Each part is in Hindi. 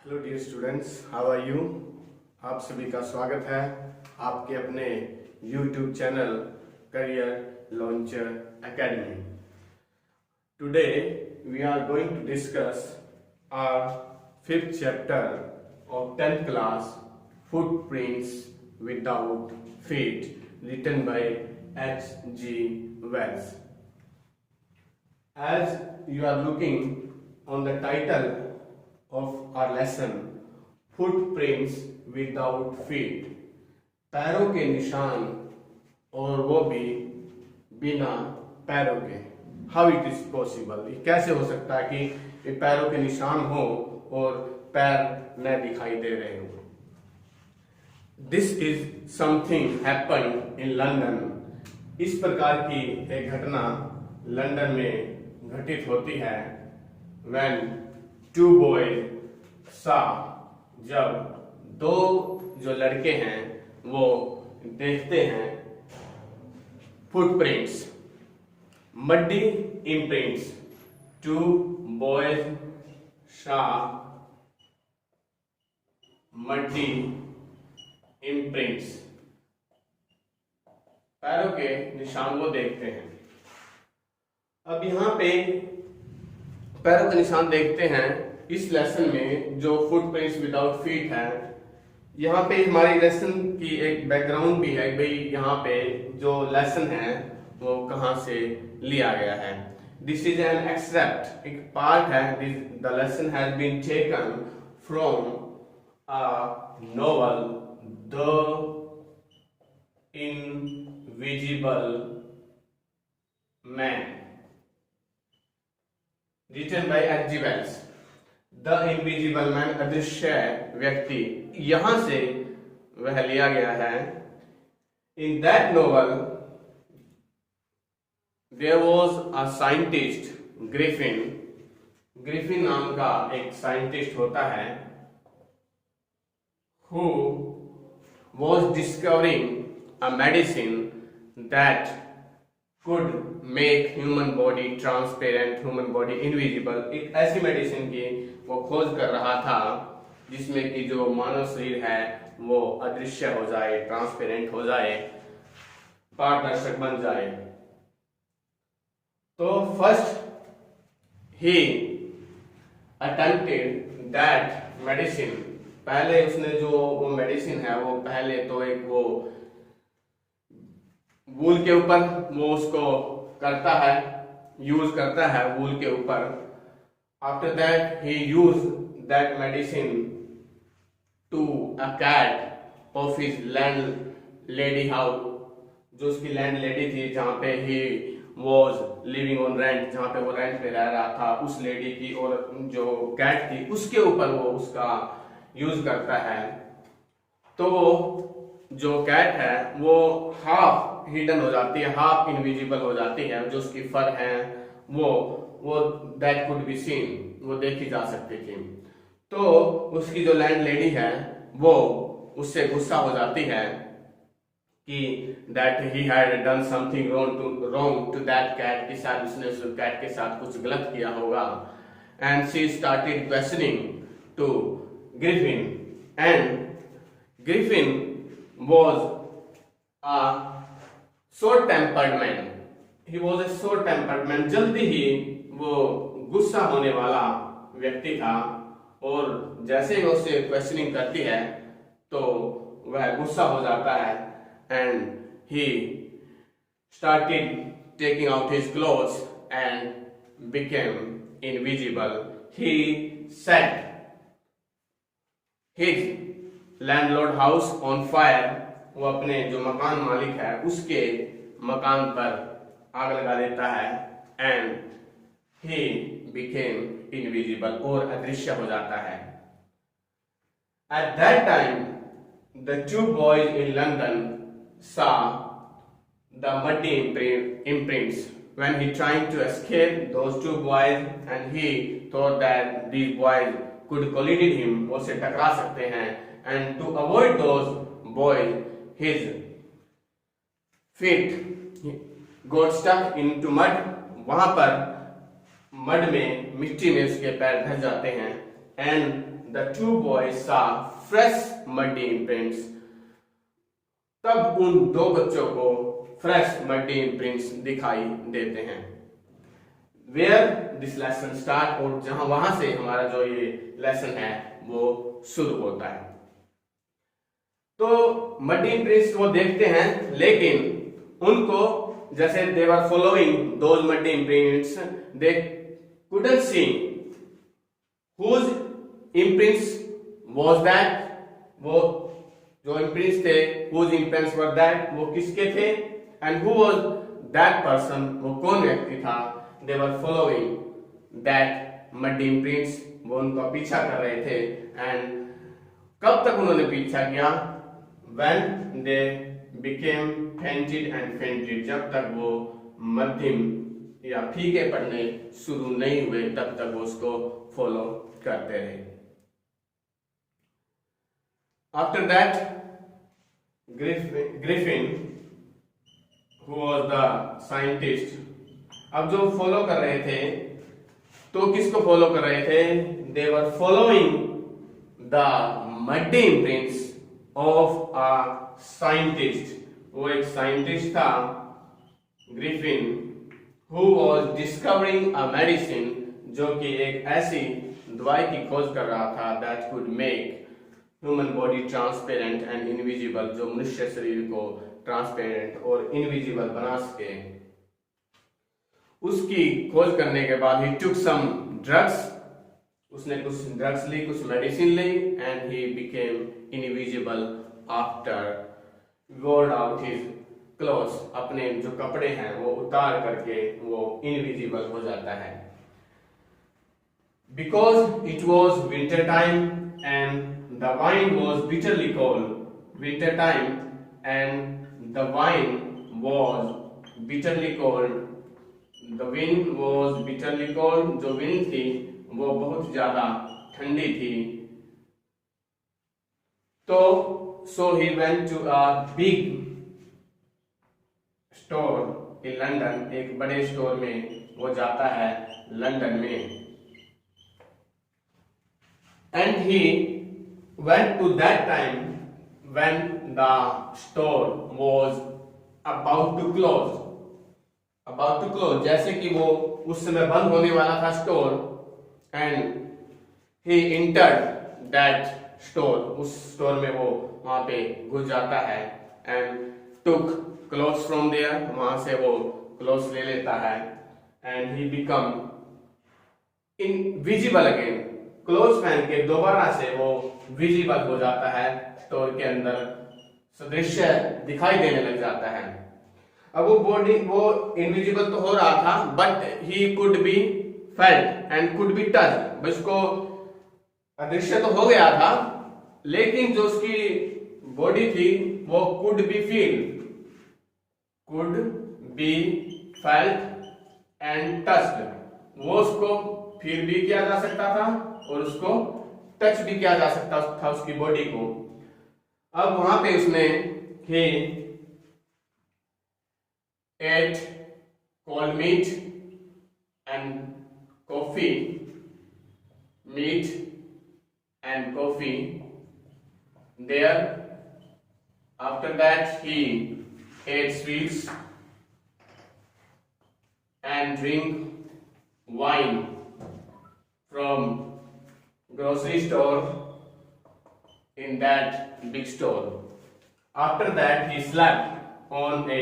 Hello dear students, how are you. आप सभी का स्वागत है आपके अपने YouTube channel career launcher academy. Today we are going to discuss our fifth chapter of 10th class, footprints without feet, written by H.G. Wells. As you are looking on the title of our lesson, footprints without feet, पैरों के निशान और वो भी बिना पैरों के। How it is possible? ये कैसे हो सकता है कि ये पैरों के निशान हो और पैर न दिखाई दे रहे हो। This is something happened in London. इस प्रकार की एक घटना लंदन में घटित होती है। When two boys saw, जब दो जो लड़के हैं वो देखते हैं footprints, muddy imprints. Two boys saw muddy imprints, पैरों के निशान वो देखते हैं। अब यहाँ पे पैरों के निशान देखते हैं। इस लेसन में जो फुटप्रिंट्स विदाउट फीट है, यहाँ पे हमारी लेसन की एक बैकग्राउंड भी है भाई यहाँ पे जो लेसन है वो कहाँ से लिया गया है। दिस इज एन एक्सट्रैक्ट, एक पार्ट है। The lesson has been taken from a novel the invisible man, written by H.G. Wells। The invisible man, अदृश्य व्यक्ति, यहां से वह लिया गया है। In that novel there was a scientist, Griffin. Griffin नाम का एक साइंटिस्ट होता है who was discovering a medicine that could make human body transparent, human body invisible। एक ऐसी मेडिसिन की वो खोज कर रहा था जिसमें कि जो मानव शरीर है वो अदृश्य हो जाए, ट्रांसपेरेंट हो जाए, पारदर्शक बन जाए। तो first he attempted that medicine, पहले उसने जो वो मेडिसिन है वो पहले तो एक वो वूल के ऊपर वो उसको करता है, यूज करता है वूल के ऊपर। After that he use that medicine to a cat of his land lady house, जो उसकी लैंड लेडी थी जहाँ पे he was living on rent, जहाँ पे वो रेंट पे रह रहा था, उस लेडी की और जो कैट थी उसके ऊपर वो उसका यूज करता है। तो जो कैट है वो हाफ हिडन हो जाती है, हाफ इनविजिबल हो जाती है। जो उसकी फर है वो दैट कुड बी सीन, वो देखी जा सकती थी। तो उसकी जो लैंड लेडी है वो उससे गुस्सा हो जाती है कि that he had done something wrong to that cat, कि शायद उसने उस कैट के साथ कुछ गलत किया होगा। And she started questioning to Griffin, and Griffin was a short-tempered man. He was a short-tempered man. जल्दी ही वो गुस्सा होने वाला व्यक्ति था, और जैसे ही उससे क्वेश्चनिंग करती है तो वह गुस्सा हो जाता है। And he started taking out his clothes and became invisible. He set his landlord house on fire, वो अपने जो मकान मालिक है उसके मकान पर आग लगा देता है। एंड ही बिकेम इनविजिबल, और अदृश्य हो जाता है। At that time the two boys in London saw the muddy imprints when he trying to escape those two boys, and he thought that these boys could collide him, वो से टकरा सकते हैं। And to avoid those boys, his feet got stuck into mud। वहां पर मड में, मिट्टी में उसके पैर धंस जाते हैं। And the two boys saw fresh muddy imprints, तब उन दो बच्चों को फ्रेश मडी इम्प्रिंट्स दिखाई देते हैं। वेयर दिस लेसन स्टार्ट, और जहां वहां से हमारा जो ये लेसन है वो शुरू होता है। तो मडी इम्प्रिंट्स वो देखते हैं, लेकिन उनको जैसे they were following those muddy imprints, they couldn't see whose imprints was that, वो जो imprints थे whose imprints were that, वो किसके थे, and who was that person, वो कौन व्यक्ति था। they were following that muddy imprints, वो उनका पीछा कर रहे थे। and कब तक उन्होंने पीछा किया, when they became fainted and fainted, जब तक वो मध्यम या फीके पड़ने शुरू नहीं हुए तब तक वो उसको फॉलो करते रहे। After that Griffin who was the scientist, अब जो फॉलो कर रहे थे तो किसको फॉलो कर रहे थे, they were following the muddy imprints of a scientist, वो एक साइंटिस्ट था Griffin, who was discovering a medicine, जो कि एक ऐसी दवाई की खोज कर रहा था that could make human body transparent and invisible, जो मनुष्य शरीर को ट्रांसपेरेंट और इनविजिबल बना सके। उसकी खोज करने के बाद he took some drugs, उसने कुछ ड्रग्स ली, कुछ मेडिसिन ली, and he became invisible after wore out his cloth, अपने जो कपड़े हैं वो उतार करके वो इनविजिबल हो जाता है। Because it was winter time and the wind was bitterly cold, winter time and the wind was bitterly cold, the wind was bitterly cold, जो विंड थी वो बहुत ज्यादा ठंडी थी। तो so he went to a big store in London, एक बड़े स्टोर में वो जाता है लंदन में। And he went to that time when the store was about to close, जैसे कि वो उस समय बंद होने वाला था store, and he entered that store, उस स्टोर में वो वहां पे घुस जाता है, and took clothes from there, वहां से वो क्लोथ्स ले लेता है, and he become invisible again, clothes पहन के दोबारा से वो विजिबल हो जाता है, स्टोर के अंदर सदृश्य दिखाई देने लग जाता है। अब वो बॉडी वो इनविजिबल तो हो रहा था, but he could be felt and could be touch, उसको अदृश्य तो हो गया था, लेकिन जो उसकी बॉडी थी वो could be felt and touched, वो उसको फील भी किया जा सकता था और उसको टच भी किया जा सकता था उसकी बॉडी को। अब वहां पे उसने he ate cold meat and coffee, meat and coffee there. After that he ate sweets and drink wine from grocery store in that big store. After that he slept on a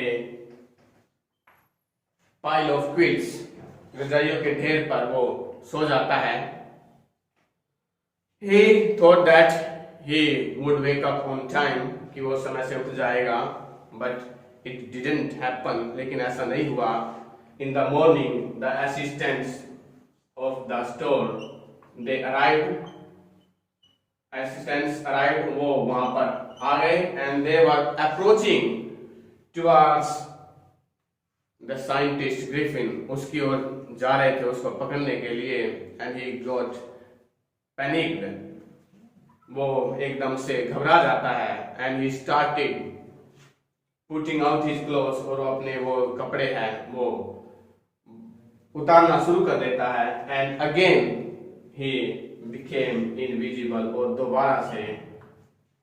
pile of quilts, रजाइयों के ढेर पर वो सो जाता है। He thought that he would wake up on time, कि वो समय से उठ जाएगा, but it didn't happen, लेकिन ऐसा नहीं हुआ। In the morning, the assistants of the store they arrived. Assistants arrived, वो वहां पर आ गए, and they were approaching towards the scientist Griffin, उसकी ओर जा रहे थे उसको पकड़ने के लिए, and he got पैनिक्ड, वो एकदम से घबरा जाता है, and he started putting out his clothes, और अपने वो कपड़े हैं वो उतारना शुरू कर देता है, and again he became invisible, और दोबारा से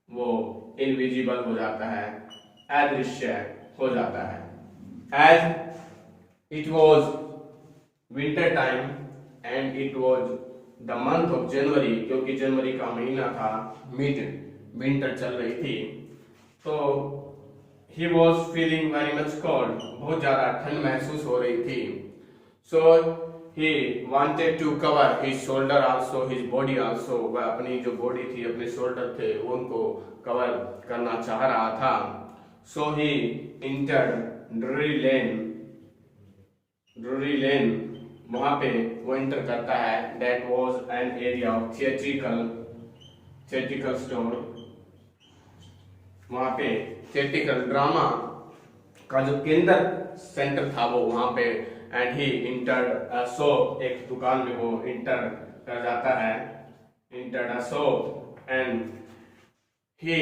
वो इनविजिबल हो जाता है, अदृश्य हो जाता है. As it was winter time and it was the month of January, क्योंकि जनवरी का महीना था, मिड विंटर चल रही थी, तो he was feeling very much cold, बहुत ज्यादा ठंड महसूस हो रही थी. So he wanted to cover his shoulder also, his body also. वह अपनी जो बॉडी थी, अपने शोल्डर थे, उनको कवर करना चाह रहा था. So he entered Drury Lane. Drury Lane, वहाँ पे वो एंटर करता है. That was an area of theatrical store. वहाँ पे थिएट्रिकल ड्रामा का जो केंद्र सेंटर था वो वहाँ पे. And he entered a shop, एक दुकान में वो इंटर कर जाता है, entered a shop. And he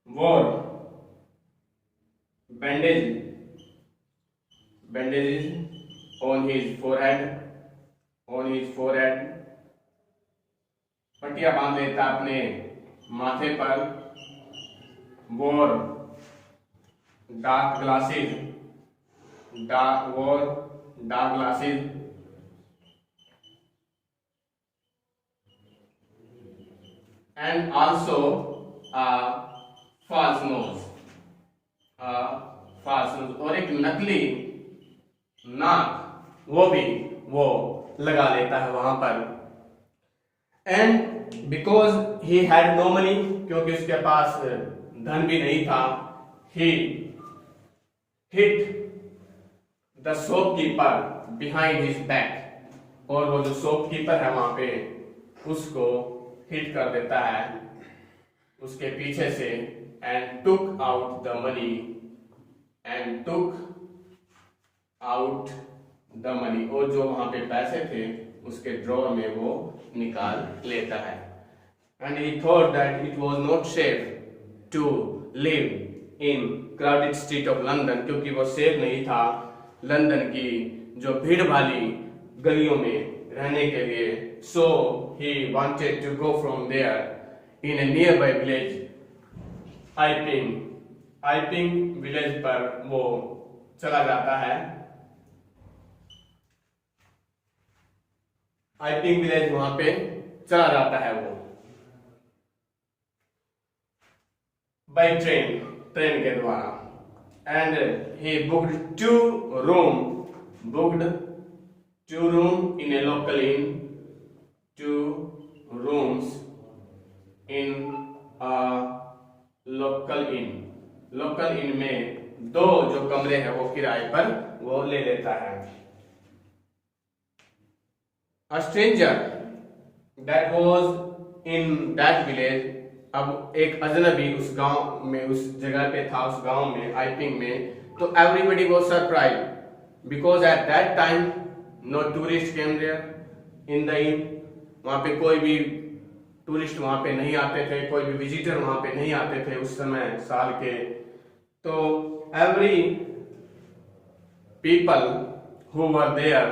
वोर bandages on his forehead, पट्टियां बांध लेता अपने माथे पर. वोर dark glasses and also a false nose, और एक नकली नाक वो लगा लेता है वहां पर. And because he had no money, क्योंकि उसके पास धन भी नहीं था, he hit the shopkeeper behind his back, और वो जो शॉपकीपर है वहां पे उसको हिट कर देता है उसके पीछे से. And took out the money, और जो वहां पे पैसे थे उसके ड्रॉर में वो निकाल लेता है. And he thought that it was not safe to live in crowded street of London, क्योंकि वो सेफ नहीं था लंदन की जो भीड़ वाली गलियों में रहने के लिए. So he wanted to go from there in a nearby village, Iping village पर वो चला जाता है. आइपिंग विलेज वहां पे चला जाता है वो बाय ट्रेन के द्वारा. And he booked two room in a local inn, 2 rooms in a local inn में 2 जो कमरे हैं वो किराए पर वो ले लेता है. A stranger that was in that village, अब एक अजनबी उस गांव में, उस जगह पे था, उस गांव में, आइपिंग में. तो everybody was surprised because at that time no tourist came there in the inn. वहाँ पे कोई भी टूरिस्ट वहाँ पे नहीं आते थे, कोई भी विजिटर वहाँ पे नहीं आते थे उस समय साल के. तो every people who were there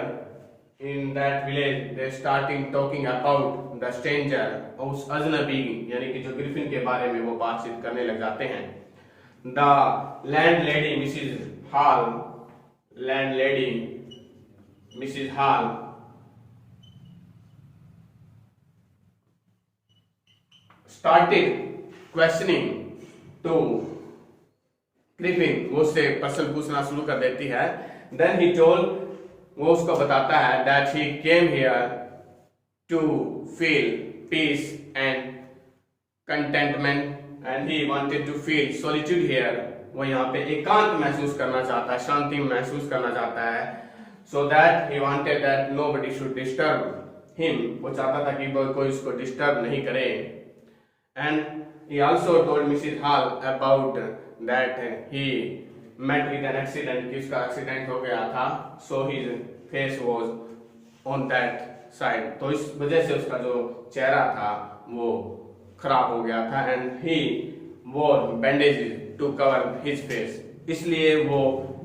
in that village, they starting talking about the stranger, उस अजनबी यानी कि जो ग्रिफिन के बारे में वो बातचीत करने लग जाते हैं. The landlady Mrs. Hall started questioning to Griffin, वो उससे प्रश्न पूछना शुरू कर देती है. Then he told, वो उसको बताता है that he came here to feel peace and contentment and he wanted to feel solitude here. वो यहाँ पे एकांत महसूस करना चाहता है, शांति महसूस करना चाहता है. So that he wanted that nobody should disturb him. वो चाहता था कि कोई उसको डिस्टर्ब नहीं करे. And he also told Mrs. Hall about that he met with an accident, कि उसका एक्सीडेंट हो गया था. So his face was on that side. तो इस वजह से उसका जो चेहरा था वो खराब हो गया था. And he wore bandages to cover his face. इसलिए वो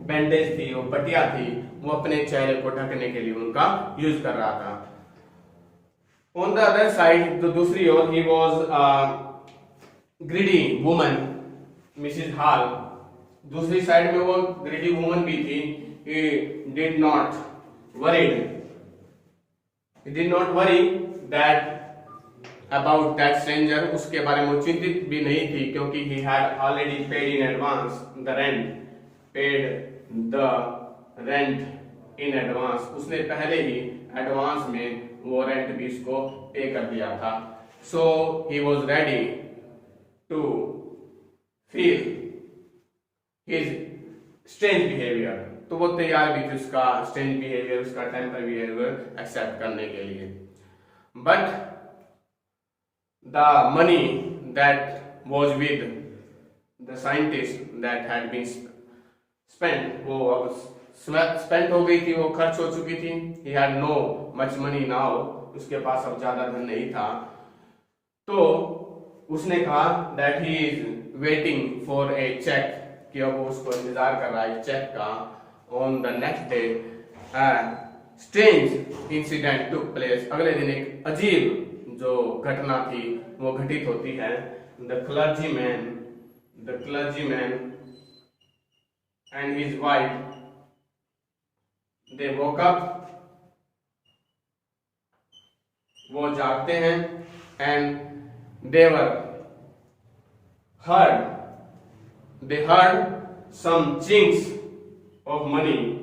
बैंडेज थी, वो पट्टियां थी, वो अपने चेहरे को ढकने के लिए उनका यूज कर रहा था. ऑन द अदर साइड, तो दूसरी ओर, he was greedy woman, Mrs Hall. दूसरी साइड में वो ग्रीडी वुमन भी थी। he did not worried he did not worry that about that stranger, उसके बारे में चिंतित भी नहीं थी, क्योंकि he had already paid in advance the rent, paid the rent in advance, उसने पहले ही एडवांस में वो रेंट भी इसको पे कर दिया था। so he was ready to feel his strange behavior, तो वो तैयार भी थी उसका स्ट्रेंज बिहेवियर, उसका टेम्पर बिहेवियर एक्सेप्ट करने के लिए। But the money that was with the scientist that had been spent, वो स्पेंट हो गई थी, वो खर्च हो चुकी थी। He had no much money now, उसके पास अब ज्यादा धन नहीं था। तो उसने कहा that he is waiting for a cheque, कि अब वो उसको इंतजार कर रहा है चेक का। On the next day, a strange incident took place. अगले दिन एक अजीब जो घटना थी वो घटित होती है। The clergyman and his wife, they woke up. वो जागते हैं and they heard some chinks of money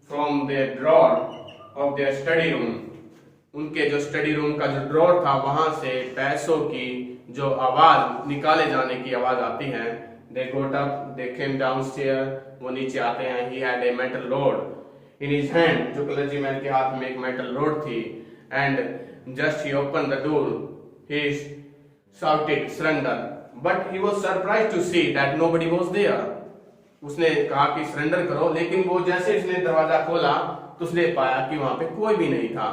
from the drawer of their study room. उनके जो स्टडी रूम का जो ड्रॉर था वहां से पैसों की जो आवाज निकाले जाने की आवाज आती है। They got up, they came downstairs, वो नीचे आते हैं। He had a metal rod in his hand, जो क्लर्जीमैन के हाथ में एक मेटल रोड थी। And just he opened the door, he shouted surrender, but he was surprised to see that nobody was there. उसने कहा कि सरेंडर करो, लेकिन वो जैसे उसने दरवाजा खोला तो उसने पाया कि वहां पे कोई भी नहीं था।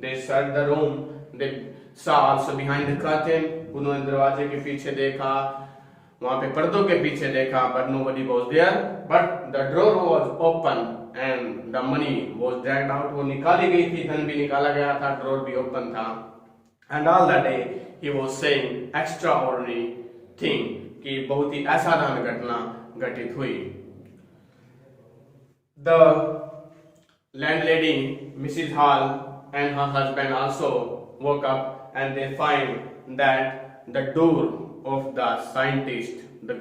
They searched the room, they saw also behind the curtain, उन्होंने दरवाजे के पीछे देखा, वहां पे पर्दों के पीछे देखा, but nobody was there, but the drawer was open and the money was dragged out, वो निकाली गई थी, धन भी निकाला गया था, ड्रॉर भी ओपन था। And all that day he was saying extraordinary thing, कि बहुत ही असाधारण घटना घटित हुई। The landlady, Mrs. Hall, and her husband also woke up, and they find that the door of the scientist, the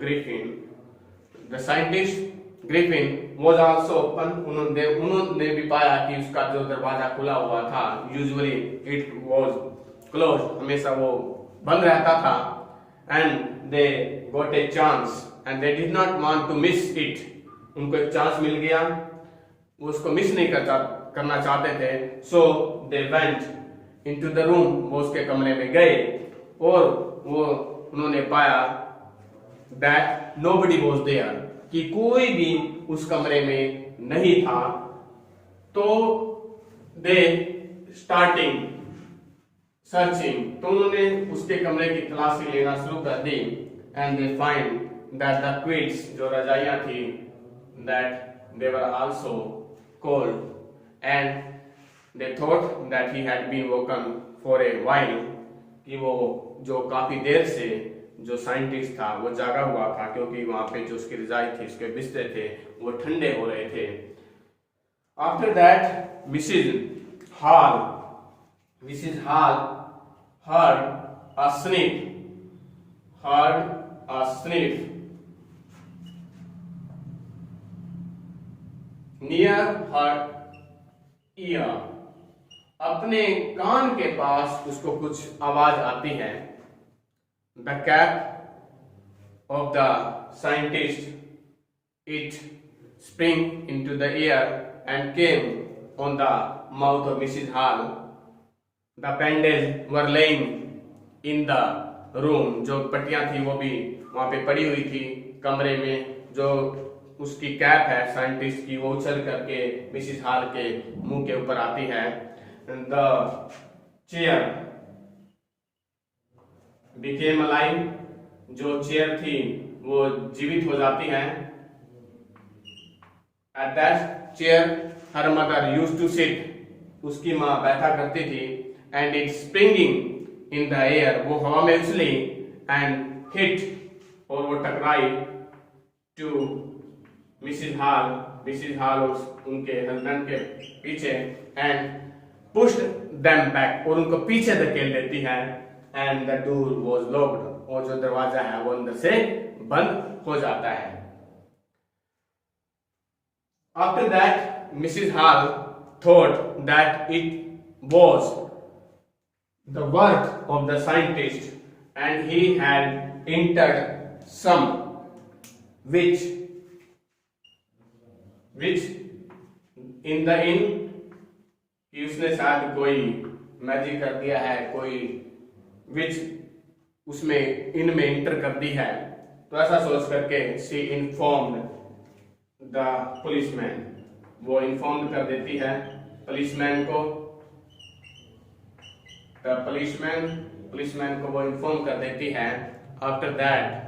scientist Griffin was also open. उन्होंने भी पाया कि उसका जो दरवाजा खुला हुआ था, usually it was closed, हमेशा वो बंद रहता था। And they got a chance and they did not want to miss it. उनको एक चांस मिल गया, वो उसको मिस नहीं करना चाहते थे। So they went into the room, वो उसके कमरे में गए और वो उन्होंने पाया that nobody was there, कि कोई भी उस कमरे में नहीं था। तो they starting searching, तो उन्होंने उसके कमरे की तलाशी लेना शुरू कर दी। And they find that the quilts, जो रजाइयां थी, that they were also cold, and they thought that he had been woken for a while, कि वो जो काफी देर से जो साइंटिस्ट था वो जागा हुआ था, क्योंकि वहां पे जो उसकी रजाई थी, उसके बिस्तर थे, वो ठंडे हो रहे थे। After that, Mrs. Hall heard a sniff near her ear. अपने कान के पास उसको कुछ आवाज आती है। The cap of the scientist, it sprang into the air and came on the mouth of Mrs. Hall. The bandages were laying in the room, जो पट्टियां थी वो भी वहां पे पड़ी हुई थी कमरे में। जो उसकी कैप है साइंटिस्ट की, वो उछल करके मिसिस हॉल के मुंह के ऊपर आती है। The chair became alive, जो चेयर थी वो जीवित हो जाती है। At that chair her mother used to sit, उसकी माँ बैठा करती थी, and it springing in the air, वो हवा में उछली, एंड हिट, और वो टकराई, to Mrs Hall, Mrs Hall उनके हस्बैंड के पीछे, एंड पुश्ड देम बैक, और उनको पीछे धकेल देती है, and the door was locked, और जो दरवाजा है वो अंदर से बंद हो जाता है। After that Mrs hall thought that it was the work of the scientist, and he had entered some which in the inn, कि उसने शायद कोई मैजिक कर दिया है, कोई which उसमें इन में इंटर कर दी है। तो ऐसा सोच करके she informed the policeman, वो इन्फॉर्म कर देती है पुलिसमैन को, the पुलिसमैन को वो इन्फॉर्म कर देती है। After that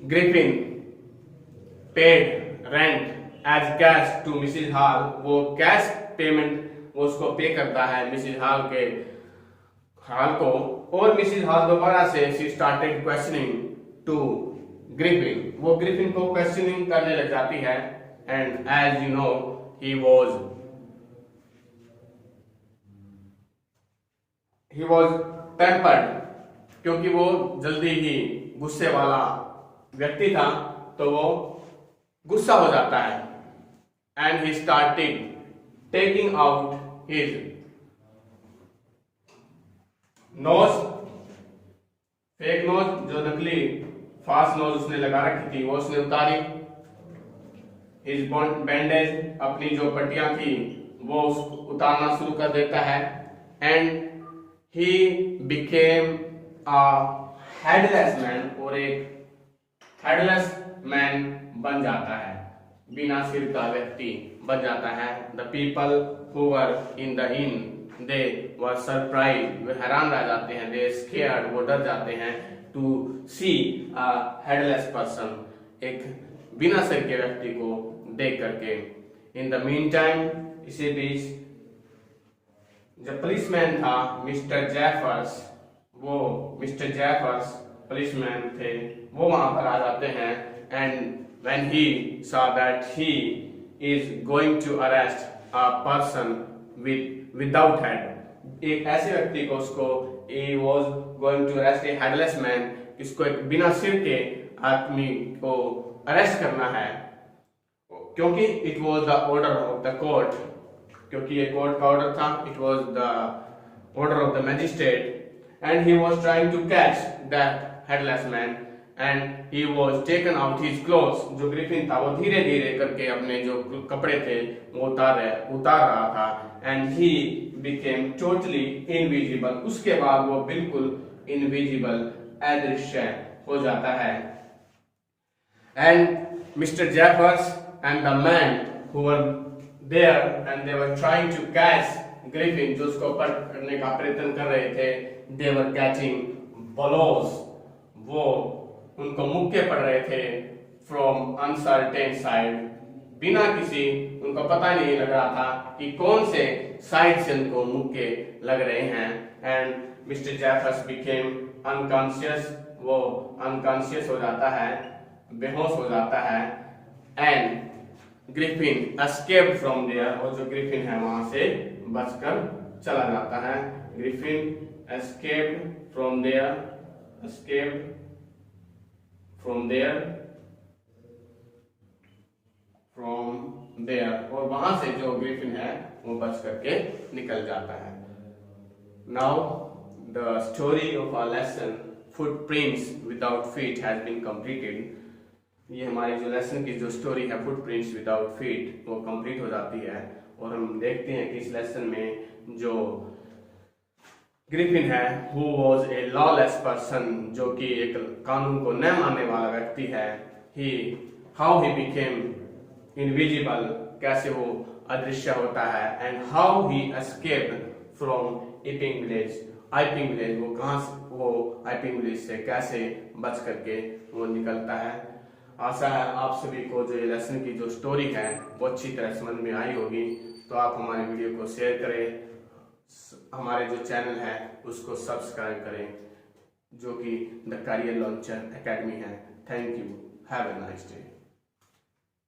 Griffin paid rent as cash to Mrs Hall, वो कैश पेमेंट वो उसको पे करता है मिसिज हॉल को, और मिसिज हॉल दोबारा से she started questioning to Griffin, वो ग्रिफिन को क्वेश्चनिंग करने लग जाती है, and as you know he was tempered, क्योंकि वो जल्दी ही गुस्से वाला व्यक्ति था, तो वो गुस्सा हो जाता है, and he started taking out his nose, fake nose, जो नकली फास्ट नोज उसने लगा रखी थी वो उसने उतारी, हिज बैंडेज, अपनी जो पट्टियां थी वो उतारना शुरू कर देता है, and he became a headless man, और एक headless man बन जाता है, बिना सिर का व्यक्ति बन जाता है। The people who were in the inn, they were surprised, वे हैरान रह जाते हैं, they scared, वो डर जाते हैं, to see a headless person, एक बिना सिर के व्यक्ति को देख करके। In the meantime, इसी बीच जो पुलिसमैन था मिस्टर जेफर्स, वो मिस्टर जेफर्स पुलिसमैन थे, वो वहां पर आ जाते हैं, and when he saw that he is going to arrest a person without head, एक ऐसे व्यक्ति को उसको he was going to arrest a headless man, इसको एक बिना सिर के आदमी को अरेस्ट करना है, क्योंकि it was the order of the court, क्योंकि ये कोर्ट का ऑर्डर था, it was the order of the magistrate, and he was trying to catch that headless man, and he was taken out his clothes, जो ग्रिफिन था वो धीरे धीरे करके अपने जो कपड़े थे वो उतार रहा था, and he became totally invisible, उसके बाद वो बिल्कुल इनविजिबल, अदृश्य हो जाता है, and mister Jeffers and the man who were there and they were trying to catch Griffin, जो उसको पकड़ने का प्रयत्न कर रहे थे, they were catching blows, वो उनको मुक्के पड़ रहे थे from uncertain side, बिना किसी, उनको पता नहीं लग रहा था कि कौन से साइड से उनको मुक्के लग रहे हैं, and Mr. Jeffers became unconscious, वो unconscious हो जाता है, बेहोश हो जाता है, and Griffin escaped from there, और जो ग्रिफिन है वहां से बचकर चला जाता है, ग्रिफिन escaped from there, और वहां से जो ग्रिफिन है वो बच करके निकल जाता है। Now the story of our lesson footprints without feet has been completed. ये हमारी जो लेसन की जो स्टोरी है फुटप्रिंट्स विदाउट फीट वो कंप्लीट हो जाती है, और हम देखते हैं कि इस लेसन में जो ग्रिफिन है who was a lawless person, जो कि एक कानून को न मानने वाला व्यक्ति है, हाउ ही बिकेम इनविजिबल, कैसे वो अदृश्य होता है, and how he escaped from Iping village, वो कहां वो आइपिंग विलेज से कैसे बच करके वो निकलता है। आशा है आप सभी को जो ये लेसन की जो स्टोरी है वो अच्छी तरह समझ में आई होगी। तो आप हमारे वीडियो को शेयर करें, हमारे जो चैनल है उसको सब्सक्राइब करें, जो कि द करियर लॉन्चर एकेडमी है। Thank you, have a nice day.